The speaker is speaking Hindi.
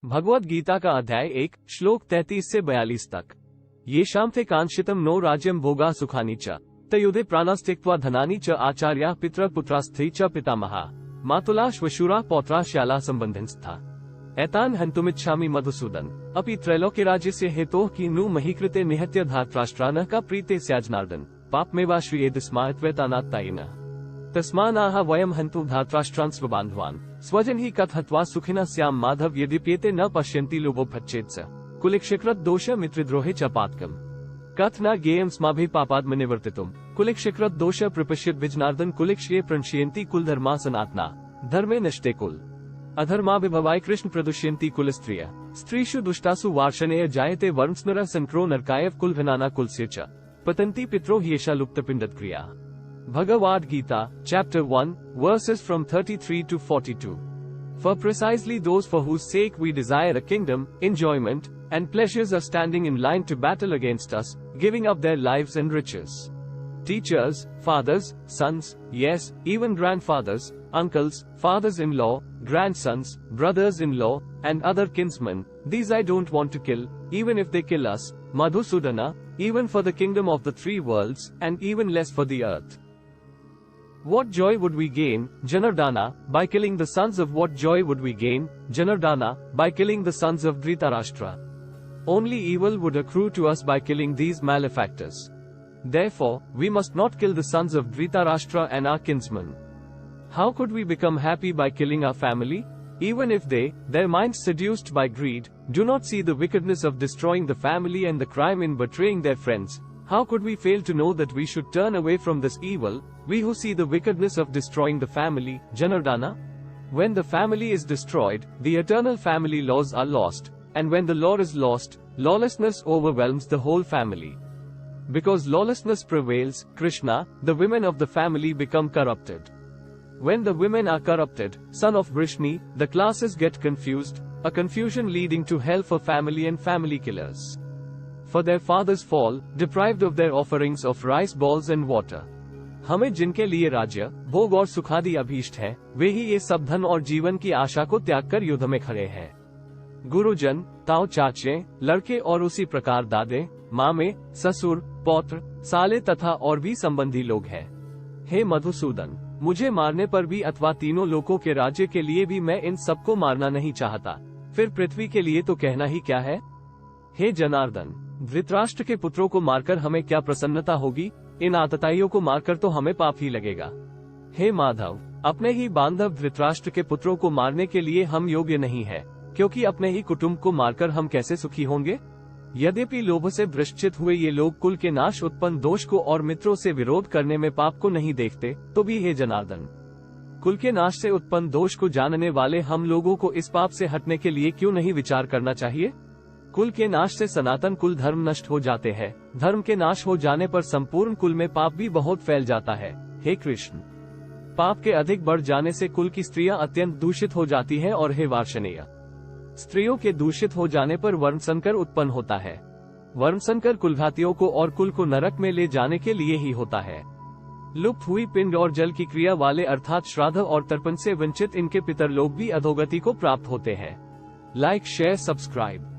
भगवद गीता का अध्याय 1 श्लोक 33 से 42 तक। ये शाम थे कांक्षितम नो राज्यम भोगा सुखानी च तयुधे प्राणस्त्यक्त्वा धनानि च आचार्या पितर पुत्रास्त्री च पितामहा मातुला श्वशुरा पौत्रा श्याला संबंधिंस्था एतान हन्तुमिच्छामि मधुसूदन अपि त्रैलोक्य राज्यस्य हेतोः किनु महीकृते निहत्य धार्तराष्ट्रानः का प्रीते स्याजनार्दन पापमेवा श्रियेदस्मात्वेतानात्तायिनः तस्मानाह वयम हन्तु धार्तराष्ट्रान् स्वबान्धवान् स्वजन ही कथ हत्वा सुखिनः स्याम माधव यद्यप्येते न पश्यन्ति लोभोपच्छेत्स कुलिक्षकृत दोष मित्रद्रोहे च पातकम् कथ न ज्ञेयम् स्माभिः पापाद्मनिवर्तितुम् कुलिक्षकृत दोष प्रपश्यत् विजनार्दन कुलिक्ष्ये प्रणश्यन्ति कुलधर्मा सनातना धर्मे नष्टे कुल अधर्माभिभवाय कृष्ण प्रदुष्यन्ति कुलस्त्रिय स्त्रीषु दुष्टासु वार्षणेय जायते वर्मस्नरः संक्रो नरकायव कुलघनाना कुलस्य च पतन्ति पित्रो ह्येषा लुप्तपिण्डक्रिया। Bhagavad Gita, Chapter 1, verses from 33 to 42. For precisely those for whose sake we desire a kingdom, enjoyment, and pleasures are standing in line to battle against us, giving up their lives and riches. Teachers, fathers, sons, yes, even grandfathers, uncles, fathers-in-law, grandsons, brothers-in-law, and other kinsmen, these I don't want to kill, even if they kill us, Madhusudana, even for the kingdom of the three worlds, and even less for the earth. What joy would we gain, Janardana, by killing the sons of what joy would we gain, Janardana, by killing the sons of Dhritarashtra? Only evil would accrue to us by killing these malefactors. Therefore, we must not kill the sons of Dhritarashtra and our kinsmen. How could we become happy by killing our family? Even if they, their minds seduced by greed, do not see the wickedness of destroying the family and the crime in betraying their friends, how could we fail to know that we should turn away from this evil, we who see the wickedness of destroying the family, Janardana? When the family is destroyed, the eternal family laws are lost, and when the law is lost, lawlessness overwhelms the whole family. Because lawlessness prevails, Krishna, the women of the family become corrupted. When the women are corrupted, son of Vrishni, the classes get confused, a confusion leading to hell for family and family killers. For their fathers fall, deprived of their offerings of rice balls and water. हमें जिनके लिए राज्य, भोग और सुखादि अभीष्ट है, वे ही ये सब धन और जीवन की आशा को त्याग कर युद्ध में खड़े हैं। गुरुजन, ताऊ चाचे, लड़के और उसी प्रकार दादे, मामे, ससुर, पौत्र, साले तथा और भी संबंधी लोग हैं। हे मधुसूदन, मुझे मारने पर भी अथवा तीनों लोकों के राज्य के लिए भी मैं इन सबको मारना नहीं चाहता, फिर पृथ्वी के लिए तो कहना ही क्या है। हे जनार्दन, धृतराष्ट्र के पुत्रों को मारकर हमें क्या प्रसन्नता होगी, इन आतताइयों को मारकर तो हमें पाप ही लगेगा। हे माधव, अपने ही बांधव धृतराष्ट्र के पुत्रों को मारने के लिए हम योग्य नहीं है, क्योंकि अपने ही कुटुंब को मारकर हम कैसे सुखी होंगे। यद्यपि लोभ से भ्रष्टित हुए ये लोग कुल के नाश उत्पन्न दोष को और मित्रों से विरोध करने में पाप को नहीं देखते, तो भी हे जनार्दन, कुल के नाश से उत्पन्न दोष को जानने वाले हम लोगों को इस पाप से हटने के लिए क्यों नहीं विचार करना चाहिए। कुल के नाश से सनातन कुल धर्म नष्ट हो जाते हैं, धर्म के नाश हो जाने पर संपूर्ण कुल में पाप भी बहुत फैल जाता है। हे कृष्ण, पाप के अधिक बढ़ जाने से कुल की स्त्रियां अत्यंत दूषित हो जाती हैं और हे वार्षणेय, स्त्रियों के दूषित हो जाने पर वर्मसंकर उत्पन्न होता है। वर्मसंकर कुलघातियों को और कुल को नरक में ले जाने के लिए ही होता है। लुप्त हुई पिंड और जल की क्रिया वाले अर्थात श्राद्ध और तर्पण से वंचित इनके पितर लोग भी अधोगति को प्राप्त होते हैं। Like, share, subscribe.